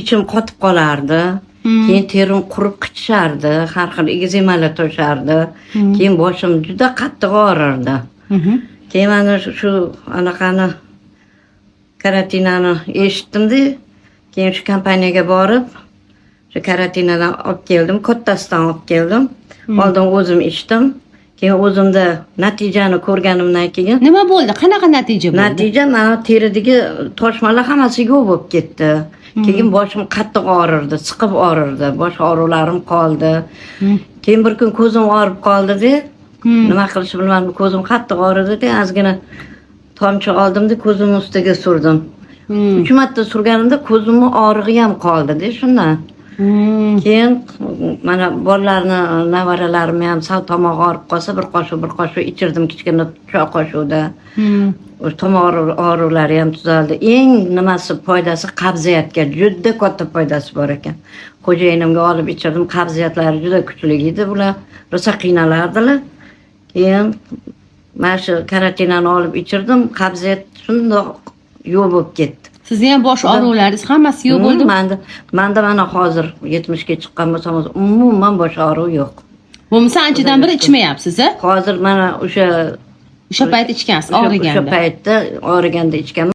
ichim qotib qolardi. Keyin terim qurib qichishardi, har xil egizemalar toshardi. Keyin boshim juda qattiq og'rirdi. Keyin mana shu anaqani karatinani eshitdim-da, keyin shu kompaniyaga borib, shu karatinadan olib keldim, kattasidan olib keldim. Oldin o'zim ichdim. Keyin o'zimda natijani ko'rganimdan keyin nima bo'ldi? Qanaqa natija bo'ldi? Natija mana teridagi toshmalar hammasi yo'q bo'lib ketdi. Keyin boshim qattiq og'rirdi, siqib og'rirdi, bosh og'ruvlarim qoldi. Keyin bir kun ko'zim og'rib qoldi-da, nima qilishni bilmadim, ko'zim qattiq og'ridi-da, ozgina tomchi oldim-da, ko'zimning ustiga surdim. 3 marta surganimda ko'zimning og'rig'i ham qoldi-da shundan. Keyin mana bolalarni nevaralarim ham tomoq og'rib qolsa bir qoshiq ichirdim kichkina choy qoshuvda. Tomoq og'ruvlari ham tuzaldi. Eng nimasi foydasi qabziyatga juda katta foydasi bor ekan. Xo'jayinimga olib ichirdim, qabziyatlari juda kuchli edi, bular rosa qiynalardilar. Keyin mana shu karatinani olib ichirdim, qabziyat shundoq yo'q bo'lib ketdi. Sizni ham bosh og'ruvlaringiz hammasi yo'q bo'ldimi? Manda mana hozir 70 ga chiqqan bo'lsam, umuman bosh og'riq yo'q. Bo'lmasa anchadan beri ichmayapsiz-a? Hozir mana o'sha payt ichgansiz, og'riganda. O'sha paytda og'riganda ichganman.